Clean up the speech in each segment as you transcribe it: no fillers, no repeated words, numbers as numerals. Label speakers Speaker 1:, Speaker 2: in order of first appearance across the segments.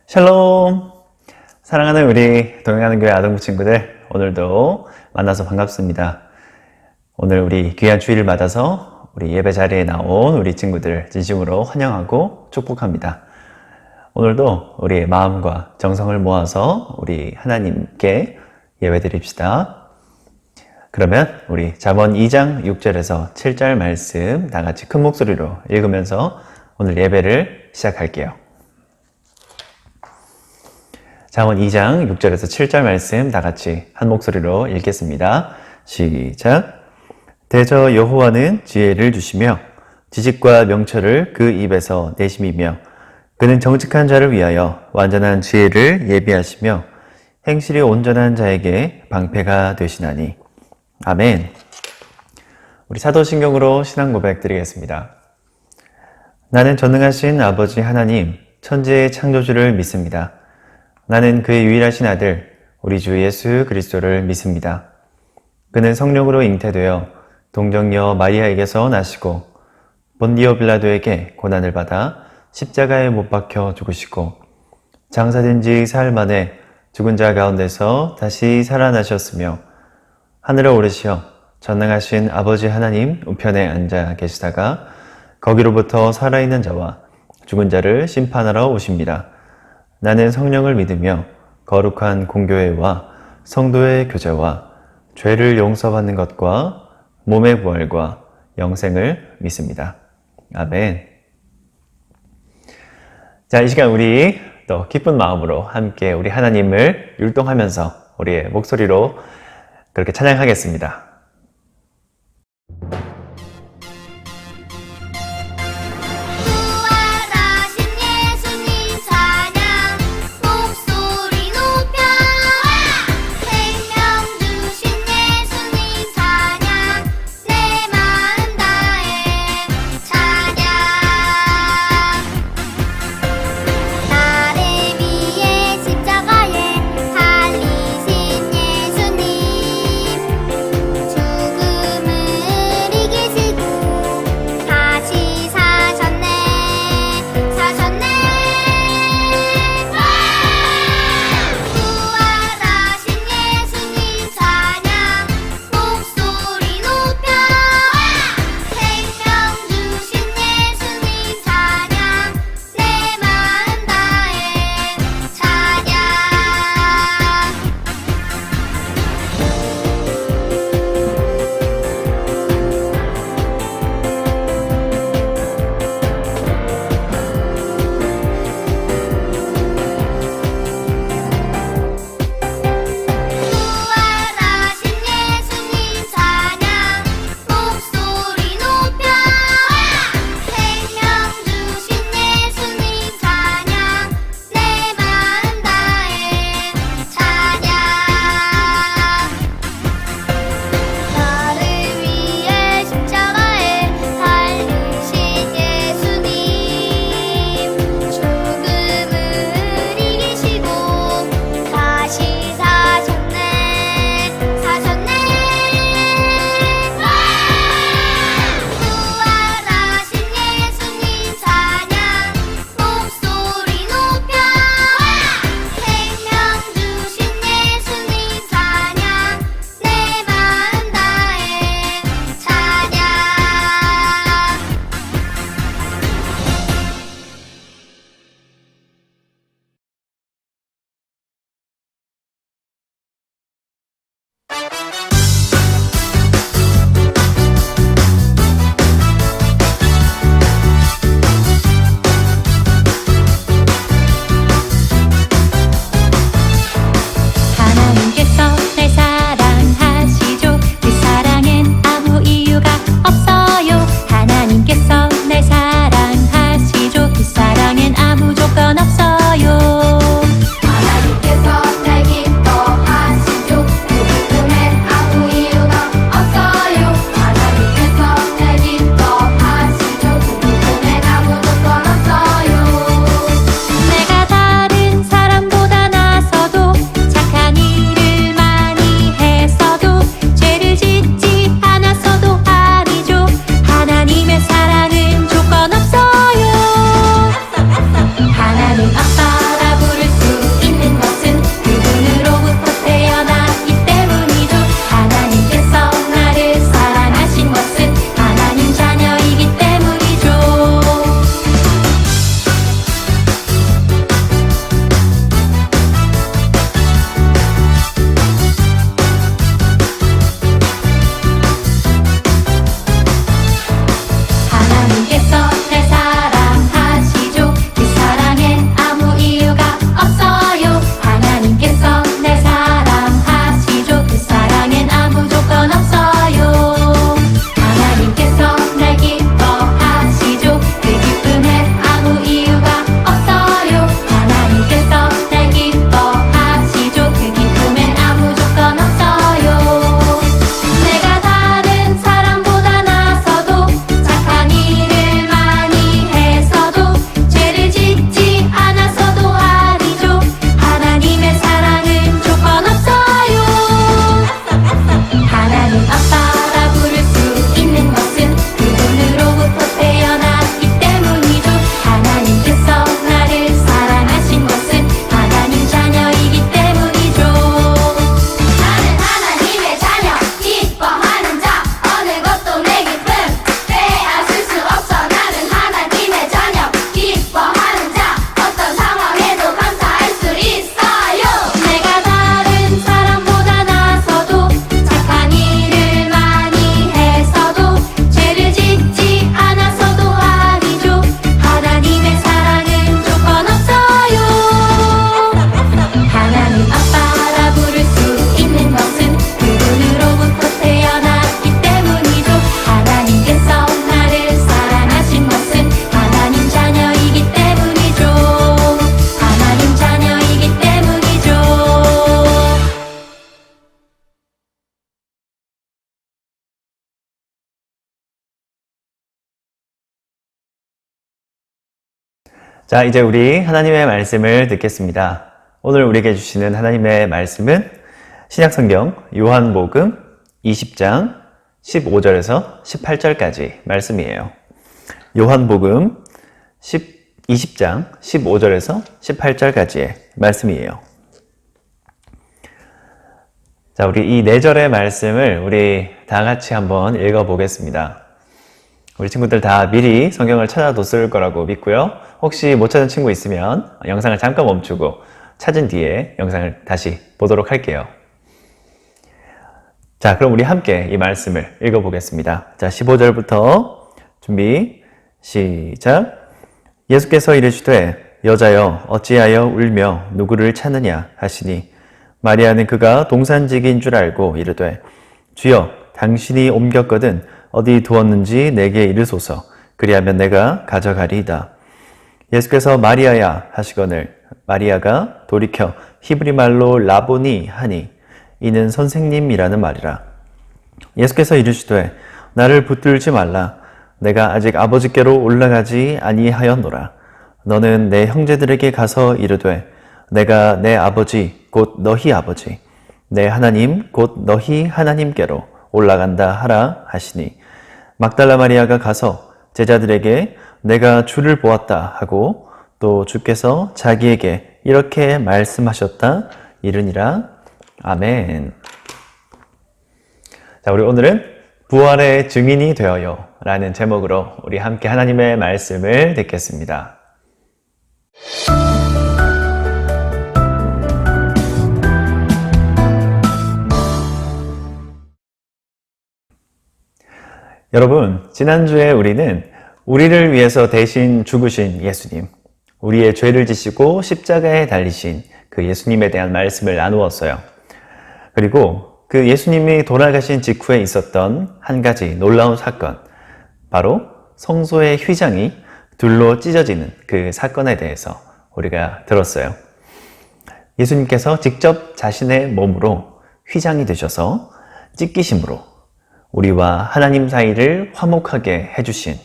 Speaker 1: 샬롬! 사랑하는 우리 동행하는 교회 아동부 친구들, 오늘도 만나서 반갑습니다. 오늘 우리 귀한 주일을 맞아서 우리 예배 자리에 나온 우리 친구들 진심으로 환영하고 축복합니다. 오늘도 우리의 마음과 정성을 모아서 우리 하나님께 예배 드립시다. 그러면 우리 잠언 2장 6절에서 7절 말씀 다 같이 큰 목소리로 읽으면서 오늘 예배를 시작할게요. 잠언 2장 6절에서 7절 말씀 다 같이 한 목소리로 읽겠습니다. 시작. 대저 여호와는 지혜를 주시며 지식과 명철을 그 입에서 내심이며 그는 정직한 자를 위하여 완전한 지혜를 예비하시며 행실이 온전한 자에게 방패가 되시나니. 아멘. 우리 사도신경으로 신앙 고백 드리겠습니다. 나는 전능하신 아버지 하나님 천지의 창조주를 믿습니다. 나는 그의 유일하신 아들 우리 주 예수 그리스도를 믿습니다. 그는 성령으로 잉태되어 동정녀 마리아에게서 나시고 본디오 빌라도에게 고난을 받아 십자가에 못 박혀 죽으시고 장사된 지 사흘 만에 죽은 자 가운데서 다시 살아나셨으며 하늘에 오르시어 전능하신 아버지 하나님 우편에 앉아 계시다가 거기로부터 살아있는 자와 죽은 자를 심판하러 오십니다. 나는 성령을 믿으며 거룩한 공교회와 성도의 교제와 죄를 용서받는 것과 몸의 부활과 영생을 믿습니다. 아멘. 자, 이 시간 우리 또 기쁜 마음으로 함께 우리 하나님을 율동하면서 우리의 목소리로 그렇게 찬양하겠습니다. 자, 이제 우리 하나님의 말씀을 듣겠습니다. 오늘 우리에게 주시는 하나님의 말씀은 신약성경 요한복음 20장 15절에서 18절까지 말씀이에요. 요한복음 20장 15절에서 18절까지의 말씀이에요. 자, 우리 이 4절의 말씀을 우리 다 같이 한번 읽어보겠습니다. 우리 친구들 다 미리 성경을 찾아뒀을 거라고 믿고요. 혹시 못 찾은 친구 있으면 영상을 잠깐 멈추고 찾은 뒤에 영상을 다시 보도록 할게요. 자, 그럼 우리 함께 이 말씀을 읽어보겠습니다. 자, 15절부터 준비, 시작. 예수께서 이르시되 여자여 어찌하여 울며 누구를 찾느냐 하시니 마리아는 그가 동산직인 줄 알고 이르되 주여 당신이 옮겼거든 어디 두었는지 내게 이르소서 그리하면 내가 가져가리이다. 예수께서 마리아야 하시거늘 마리아가 돌이켜 히브리 말로 라보니 하니 이는 선생님이라는 말이라. 예수께서 이르시되 나를 붙들지 말라. 내가 아직 아버지께로 올라가지 아니하였노라. 너는 내 형제들에게 가서 이르되 내가 내 아버지 곧 너희 아버지 내 하나님 곧 너희 하나님께로 올라간다 하라 하시니 막달라 마리아가 가서 제자들에게 내가 주를 보았다 하고 또 주께서 자기에게 이렇게 말씀하셨다 이르니라. 아멘. 자, 우리 오늘은 부활의 증인이 되어요 라는 제목으로 우리 함께 하나님의 말씀을 듣겠습니다. 여러분, 지난주에 우리는 우리를 위해서 대신 죽으신 예수님, 우리의 죄를 지시고 십자가에 달리신 그 예수님에 대한 말씀을 나누었어요. 그리고 그 예수님이 돌아가신 직후에 있었던 한 가지 놀라운 사건, 바로 성소의 휘장이 둘로 찢어지는 그 사건에 대해서 우리가 들었어요. 예수님께서 직접 자신의 몸으로 휘장이 되셔서 찢기심으로 우리와 하나님 사이를 화목하게 해주신,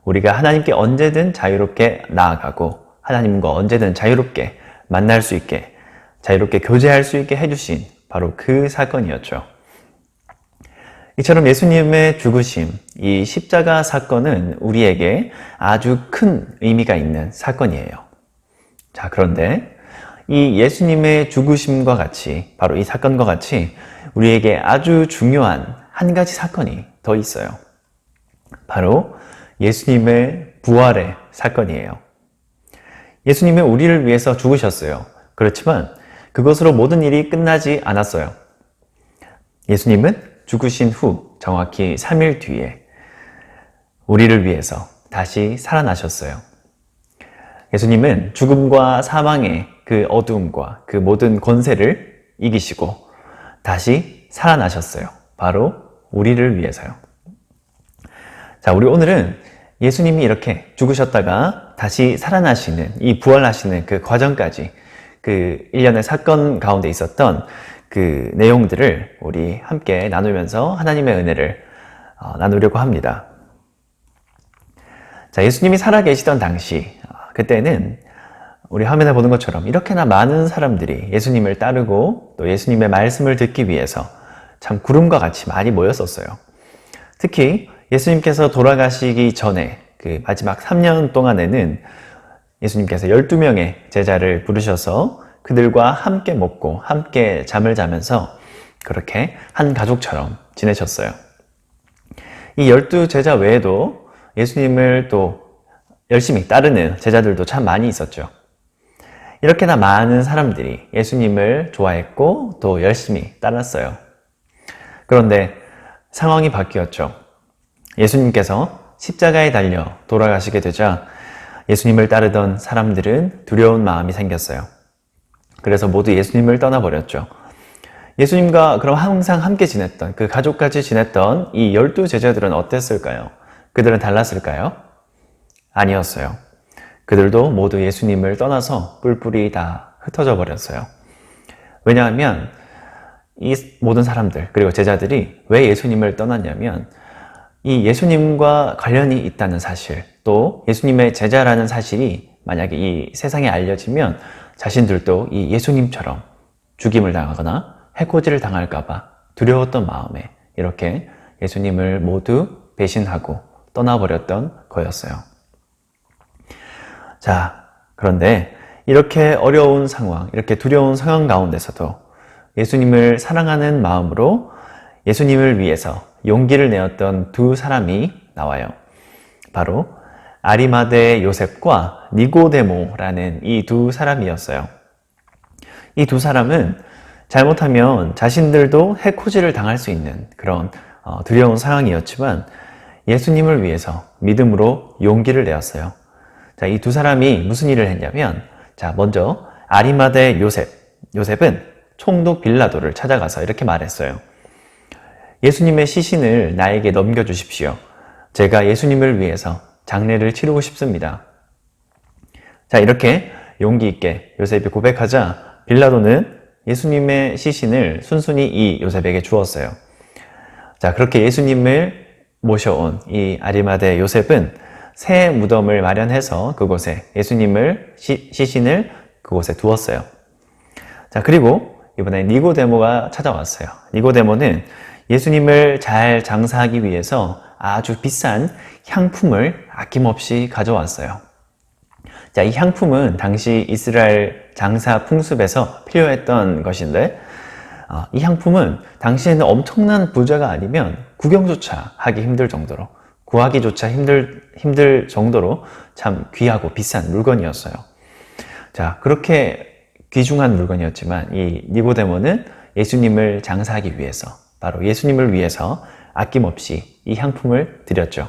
Speaker 1: 우리가 하나님께 언제든 자유롭게 나아가고 하나님과 언제든 자유롭게 만날 수 있게, 자유롭게 교제할 수 있게 해주신 바로 그 사건이었죠. 이처럼 예수님의 죽으심, 이 십자가 사건은 우리에게 아주 큰 의미가 있는 사건이에요. 자, 그런데 이 예수님의 죽으심과 같이, 바로 이 사건과 같이 우리에게 아주 중요한 한 가지 사건이 더 있어요. 바로 예수님의 부활의 사건이에요. 예수님은 우리를 위해서 죽으셨어요. 그렇지만 그것으로 모든 일이 끝나지 않았어요. 예수님은 죽으신 후 정확히 3일 뒤에 우리를 위해서 다시 살아나셨어요. 예수님은 죽음과 사망의 그 어두움과 그 모든 권세를 이기시고 다시 살아나셨어요. 바로 우리를 위해서요. 자, 우리 오늘은 예수님이 이렇게 죽으셨다가 다시 살아나시는, 이 부활하시는 그 과정까지, 그 일련의 사건 가운데 있었던 그 내용들을 우리 함께 나누면서 하나님의 은혜를 나누려고 합니다. 자, 예수님이 살아계시던 당시, 그때는 우리 화면에 보는 것처럼 이렇게나 많은 사람들이 예수님을 따르고 또 예수님의 말씀을 듣기 위해서 참 구름과 같이 많이 모였었어요. 특히 예수님께서 돌아가시기 전에 그 마지막 3년 동안에는 예수님께서 12명의 제자를 부르셔서 그들과 함께 먹고 함께 잠을 자면서 그렇게 한 가족처럼 지내셨어요. 이 12제자 외에도 예수님을 또 열심히 따르는 제자들도 참 많이 있었죠. 이렇게나 많은 사람들이 예수님을 좋아했고 또 열심히 따랐어요. 그런데 상황이 바뀌었죠. 예수님께서 십자가에 달려 돌아가시게 되자 예수님을 따르던 사람들은 두려운 마음이 생겼어요. 그래서 모두 예수님을 떠나버렸죠. 예수님과 그럼 항상 함께 지냈던, 그 가족까지 지냈던 이 12제자들은 어땠을까요? 그들은 달랐을까요? 아니었어요. 그들도 모두 예수님을 떠나서 뿔뿔이 다 흩어져 버렸어요. 왜냐하면 이 모든 사람들, 그리고 제자들이 왜 예수님을 떠났냐면 이 예수님과 관련이 있다는 사실, 또 예수님의 제자라는 사실이 만약에 이 세상에 알려지면 자신들도 이 예수님처럼 죽임을 당하거나 해코지를 당할까봐 두려웠던 마음에 이렇게 예수님을 모두 배신하고 떠나버렸던 거였어요. 자, 그런데 이렇게 어려운 상황, 이렇게 두려운 상황 가운데서도 예수님을 사랑하는 마음으로 예수님을 위해서 용기를 내었던 두 사람이 나와요. 바로 아리마대 요셉과 니고데모라는 이 두 사람이었어요. 이 두 사람은 잘못하면 자신들도 해코지를 당할 수 있는 그런 두려운 상황이었지만 예수님을 위해서 믿음으로 용기를 내었어요. 자, 이 두 사람이 무슨 일을 했냐면, 자, 먼저 아리마대 요셉은 총독 빌라도를 찾아가서 이렇게 말했어요. 예수님의 시신을 나에게 넘겨주십시오. 제가 예수님을 위해서 장례를 치르고 싶습니다. 자, 이렇게 용기 있게 요셉이 고백하자 빌라도는 예수님의 시신을 순순히 이 요셉에게 주었어요. 자, 그렇게 예수님을 모셔온 이 아리마대 요셉은 새 무덤을 마련해서 그곳에 예수님을 시신을 그곳에 두었어요. 자, 그리고 이번에 니고데모가 찾아왔어요. 니고데모는 예수님을 잘 장사하기 위해서 아주 비싼 향품을 아낌없이 가져왔어요. 자, 이 향품은 당시 이스라엘 장사 풍습에서 필요했던 것인데, 이 향품은 당시에는 엄청난 부자가 아니면 구경조차 하기 힘들 정도로, 구하기조차 힘들 정도로 참 귀하고 비싼 물건이었어요. 자, 그렇게 귀중한 물건이었지만 이 니고데모는 예수님을 장사하기 위해서, 바로 예수님을 위해서 아낌없이 이 향품을 드렸죠.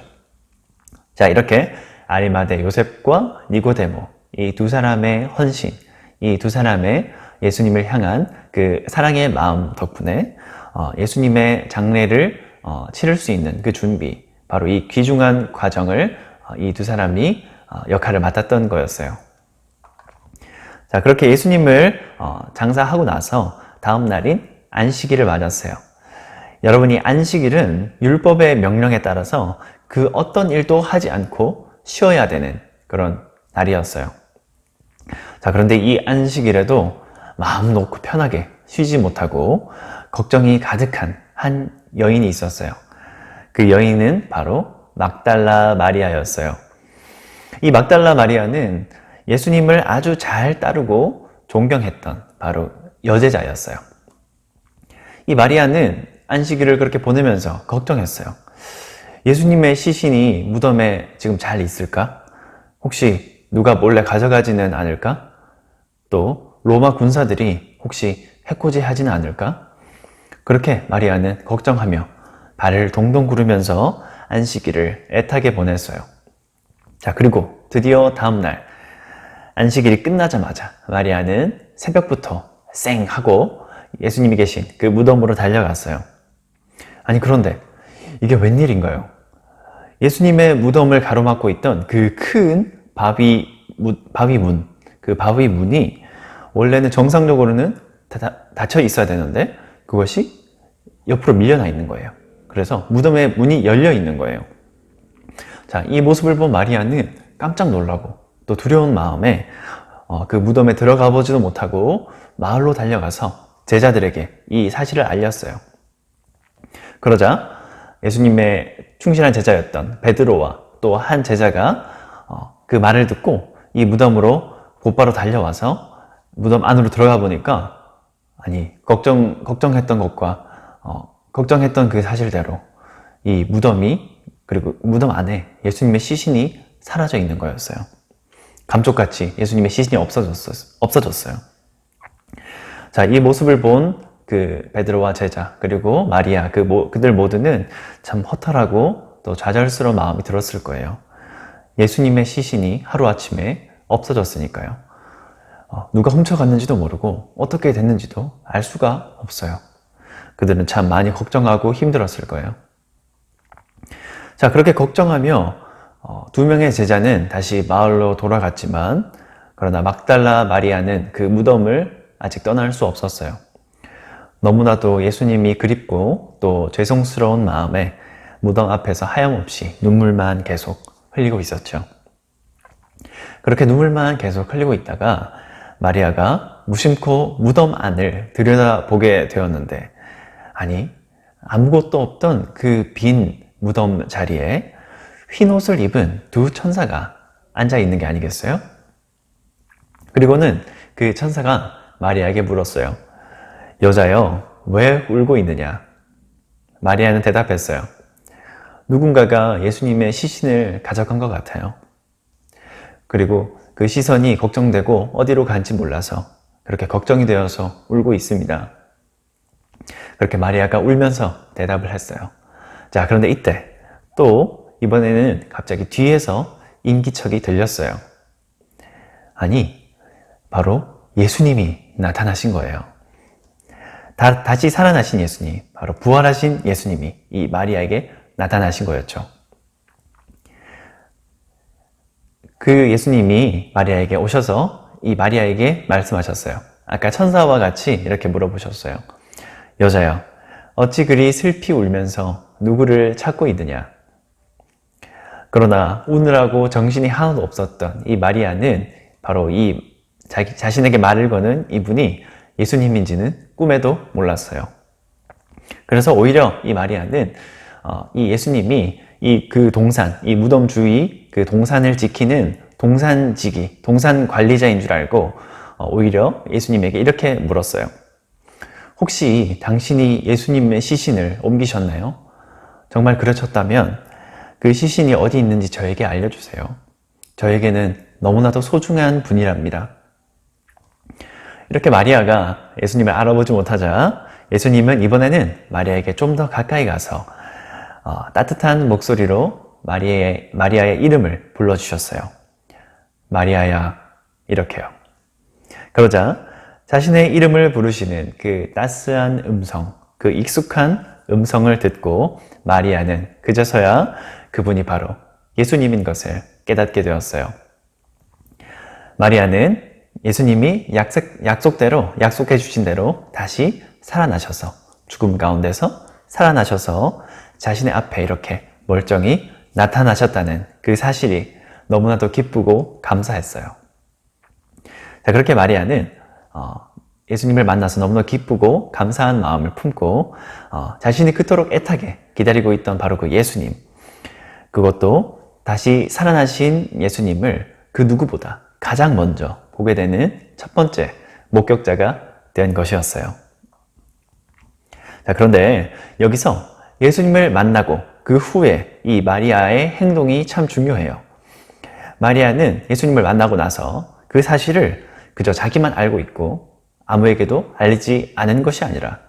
Speaker 1: 자, 이렇게 아리마대 요셉과 니고데모, 이 두 사람의 헌신, 이 두 사람의 예수님을 향한 그 사랑의 마음 덕분에 예수님의 장례를 치를 수 있는 그 준비, 바로 이 귀중한 과정을 이 두 사람이 역할을 맡았던 거였어요. 자, 그렇게 예수님을 장사하고 나서 다음 날인 안식일을 맞았어요. 여러분이 안식일은 율법의 명령에 따라서 그 어떤 일도 하지 않고 쉬어야 되는 그런 날이었어요. 자, 그런데 이 안식일에도 마음 놓고 편하게 쉬지 못하고 걱정이 가득한 한 여인이 있었어요. 그 여인은 바로 막달라 마리아였어요. 이 막달라 마리아는 예수님을 아주 잘 따르고 존경했던 바로 여제자였어요. 이 마리아는 안식일을 그렇게 보내면서 걱정했어요. 예수님의 시신이 무덤에 지금 잘 있을까? 혹시 누가 몰래 가져가지는 않을까? 또 로마 군사들이 혹시 해코지 하지는 않을까? 그렇게 마리아는 걱정하며 발을 동동 구르면서 안식일을 애타게 보냈어요. 자, 그리고 드디어 다음날 안식일이 끝나자마자 마리아는 새벽부터 쌩 하고 예수님이 계신 그 무덤으로 달려갔어요. 아니, 그런데 이게 웬일인가요? 예수님의 무덤을 가로막고 있던 그 큰 바위문, 그 바위문이 원래는 정상적으로는 닫혀 있어야 되는데 그것이 옆으로 밀려나 있는 거예요. 그래서 무덤의 문이 열려 있는 거예요. 자, 이 모습을 본 마리아는 깜짝 놀라고 또 두려운 마음에 그 무덤에 들어가 보지도 못하고 마을로 달려가서 제자들에게 이 사실을 알렸어요. 그러자 예수님의 충실한 제자였던 베드로와 또 한 제자가 그 말을 듣고 이 무덤으로 곧바로 달려와서 무덤 안으로 들어가 보니까, 아니, 걱정했던 것과 걱정했던 그 사실대로 이 무덤이, 그리고 무덤 안에 예수님의 시신이 사라져 있는 거였어요. 감쪽같이 예수님의 시신이 없어졌어요. 자, 이 모습을 본 그 베드로와 제자, 그리고 마리아, 그들 모두는 참 허탈하고 또 좌절스러운 마음이 들었을 거예요. 예수님의 시신이 하루아침에 없어졌으니까요. 누가 훔쳐갔는지도 모르고 어떻게 됐는지도 알 수가 없어요. 그들은 참 많이 걱정하고 힘들었을 거예요. 자, 그렇게 걱정하며 두 명의 제자는 다시 마을로 돌아갔지만, 그러나 막달라 마리아는 그 무덤을 아직 떠날 수 없었어요. 너무나도 예수님이 그립고 또 죄송스러운 마음에 무덤 앞에서 하염없이 눈물만 계속 흘리고 있었죠. 그렇게 눈물만 계속 흘리고 있다가 마리아가 무심코 무덤 안을 들여다보게 되었는데, 아니, 아무것도 없던 그 빈 무덤 자리에 흰 옷을 입은 두 천사가 앉아 있는 게 아니겠어요? 그리고는 그 천사가 마리아에게 물었어요. 여자여, 왜 울고 있느냐? 마리아는 대답했어요. 누군가가 예수님의 시신을 가져간 것 같아요. 그리고 그 시선이 걱정되고 어디로 간지 몰라서 그렇게 걱정이 되어서 울고 있습니다. 그렇게 마리아가 울면서 대답을 했어요. 자, 그런데 이때 또 이번에는 갑자기 뒤에서 인기척이 들렸어요. 아니, 바로 예수님이 나타나신 거예요. 다시 살아나신 예수님, 바로 부활하신 예수님이 이 마리아에게 나타나신 거였죠. 그 예수님이 마리아에게 오셔서 이 마리아에게 말씀하셨어요. 아까 천사와 같이 이렇게 물어보셨어요. 여자여, 어찌 그리 슬피 울면서 누구를 찾고 있느냐? 그러나 우느라고 정신이 하나도 없었던 이 마리아는 바로 이 자신에게 말을 거는 이분이 예수님인지는 꿈에도 몰랐어요. 그래서 오히려 이 마리아는 이 예수님이 그 동산, 이 무덤 주위 그 동산을 지키는 동산지기, 동산 관리자인 줄 알고 오히려 예수님에게 이렇게 물었어요. 혹시 당신이 예수님의 시신을 옮기셨나요? 정말 그러셨다면 그 시신이 어디 있는지 저에게 알려주세요. 저에게는 너무나도 소중한 분이랍니다. 이렇게 마리아가 예수님을 알아보지 못하자 예수님은 이번에는 마리아에게 좀 더 가까이 가서 따뜻한 목소리로 마리아의 이름을 불러주셨어요. 마리아야, 이렇게요. 그러자 자신의 이름을 부르시는 그 따스한 음성, 그 익숙한 음성을 듣고 마리아는 그제서야 그분이 바로 예수님인 것을 깨닫게 되었어요. 마리아는 예수님이 약속해 주신 대로 다시 살아나셔서 죽음 가운데서 살아나셔서 자신의 앞에 이렇게 멀쩡히 나타나셨다는 그 사실이 너무나도 기쁘고 감사했어요. 자, 그렇게 마리아는 예수님을 만나서 너무나 기쁘고 감사한 마음을 품고 자신이 그토록 애타게 기다리고 있던 바로 그 예수님, 그것도 다시 살아나신 예수님을 그 누구보다 가장 먼저 보게 되는 첫 번째 목격자가 된 것이었어요. 자, 그런데 여기서 예수님을 만나고 그 후에 이 마리아의 행동이 참 중요해요. 마리아는 예수님을 만나고 나서 그 사실을 그저 자기만 알고 있고 아무에게도 알리지 않은 것이 아니라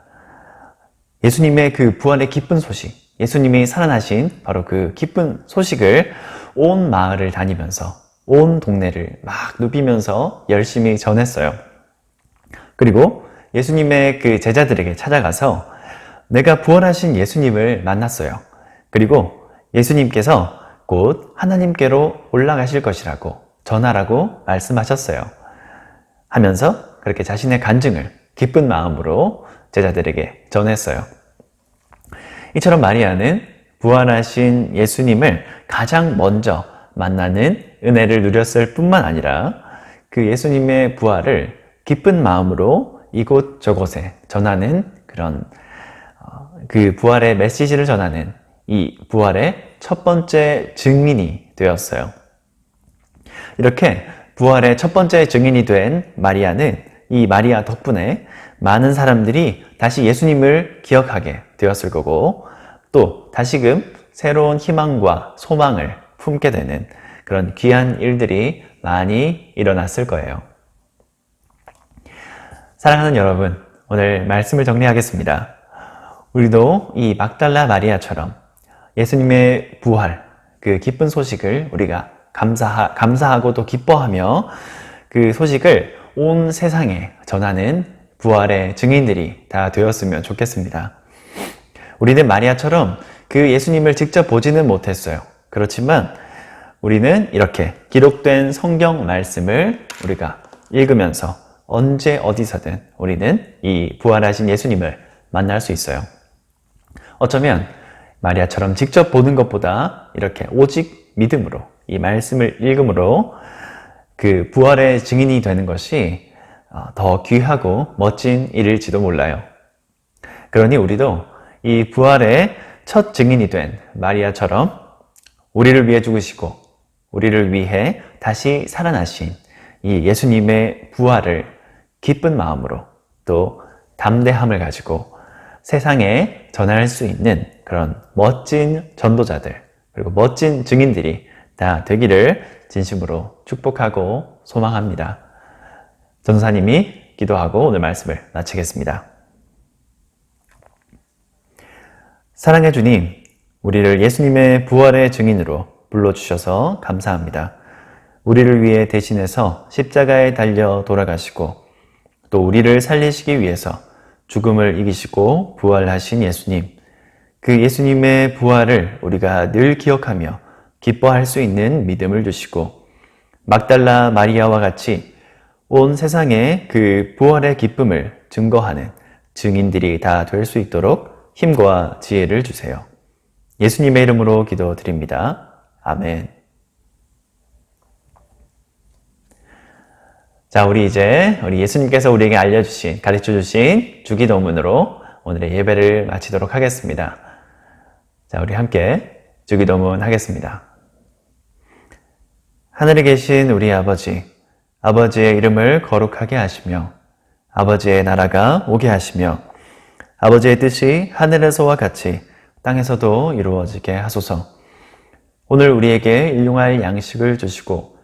Speaker 1: 예수님의 그 부활의 기쁜 소식, 예수님이 살아나신 바로 그 기쁜 소식을 온 마을을 다니면서 온 동네를 막 누비면서 열심히 전했어요. 그리고 예수님의 그 제자들에게 찾아가서 내가 부활하신 예수님을 만났어요. 그리고 예수님께서 곧 하나님께로 올라가실 것이라고 전하라고 말씀하셨어요. 하면서 그렇게 자신의 간증을 기쁜 마음으로 제자들에게 전했어요. 이처럼 마리아는 부활하신 예수님을 가장 먼저 만나는 은혜를 누렸을 뿐만 아니라 그 예수님의 부활을 기쁜 마음으로 이곳저곳에 전하는 그런 그 부활의 메시지를 전하는 이 부활의 첫 번째 증인이 되었어요. 이렇게 부활의 첫 번째 증인이 된 마리아는 이 마리아 덕분에 많은 사람들이 다시 예수님을 기억하게 되었을 거고 또 다시금 새로운 희망과 소망을 품게 되는 그런 귀한 일들이 많이 일어났을 거예요. 사랑하는 여러분, 오늘 말씀을 정리하겠습니다. 우리도 이 막달라 마리아처럼 예수님의 부활, 그 기쁜 소식을 우리가 감사하고 또 기뻐하며 그 소식을 온 세상에 전하는 부활의 증인들이 다 되었으면 좋겠습니다. 우리는 마리아처럼 그 예수님을 직접 보지는 못했어요. 그렇지만 우리는 이렇게 기록된 성경 말씀을 우리가 읽으면서 언제 어디서든 우리는 이 부활하신 예수님을 만날 수 있어요. 어쩌면 마리아처럼 직접 보는 것보다 이렇게 오직 믿음으로 이 말씀을 읽음으로 그 부활의 증인이 되는 것이 더 귀하고 멋진 일일지도 몰라요. 그러니 우리도 이 부활의 첫 증인이 된 마리아처럼 우리를 위해 죽으시고 우리를 위해 다시 살아나신 이 예수님의 부활을 기쁜 마음으로 또 담대함을 가지고 세상에 전할 수 있는 그런 멋진 전도자들 그리고 멋진 증인들이 다 되기를 진심으로 축복하고 소망합니다. 전도사님이 기도하고 오늘 말씀을 마치겠습니다. 사랑해 주님, 우리를 예수님의 부활의 증인으로 불러주셔서 감사합니다. 우리를 위해 대신해서 십자가에 달려 돌아가시고 또 우리를 살리시기 위해서 죽음을 이기시고 부활하신 예수님, 그 예수님의 부활을 우리가 늘 기억하며 기뻐할 수 있는 믿음을 주시고 막달라 마리아와 같이 온 세상에 그 부활의 기쁨을 증거하는 증인들이 다 될 수 있도록 힘과 지혜를 주세요. 예수님의 이름으로 기도드립니다. 아멘. 자, 우리 예수님께서 우리에게 가르쳐주신 주기도문으로 오늘의 예배를 마치도록 하겠습니다. 자, 우리 함께 주기도문 하겠습니다. 하늘에 계신 우리 아버지, 아버지의 이름을 거룩하게 하시며 아버지의 나라가 오게 하시며 아버지의 뜻이 하늘에서와 같이 땅에서도 이루어지게 하소서. 오늘 우리에게 일용할 양식을 주시고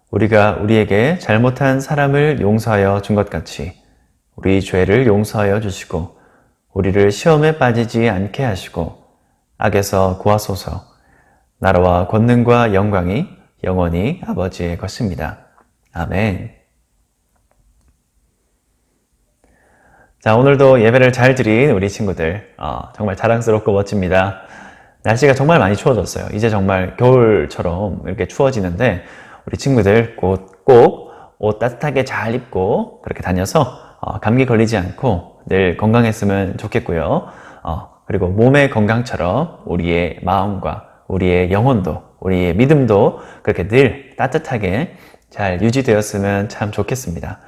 Speaker 1: 우리가 우리에게 잘못한 사람을 용서하여 준 것 같이 우리 죄를 용서하여 주시고 우리를 시험에 빠지지 않게 하시고 악에서 구하소서. 나라와 권능과 영광이 영원히 아버지의 것입니다. 아멘. 자, 오늘도 예배를 잘 드린 우리 친구들 정말 자랑스럽고 멋집니다. 날씨가 정말 많이 추워졌어요. 이제 정말 겨울처럼 이렇게 추워지는데 우리 친구들 꼭 옷 따뜻하게 잘 입고 그렇게 다녀서 감기 걸리지 않고 늘 건강했으면 좋겠고요. 그리고 몸의 건강처럼 우리의 마음과 우리의 영혼도 우리의 믿음도 그렇게 늘 따뜻하게 잘 유지되었으면 참 좋겠습니다.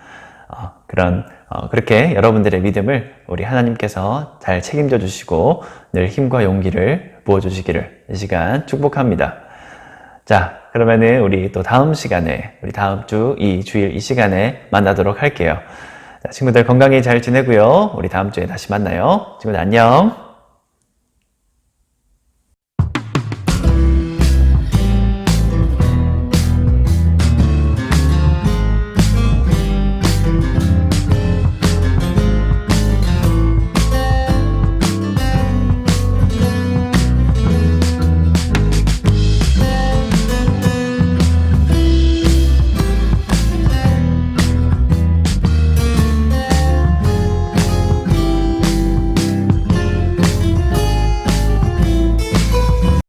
Speaker 1: 그렇게 여러분들의 믿음을 우리 하나님께서 잘 책임져 주시고 늘 힘과 용기를 부어주시기를 이 시간 축복합니다. 자, 그러면은 우리 또 다음 시간에, 우리 다음 주 이 주일 이 시간에 만나도록 할게요. 자, 친구들 건강히 잘 지내고요. 우리 다음 주에 다시 만나요. 친구들 안녕.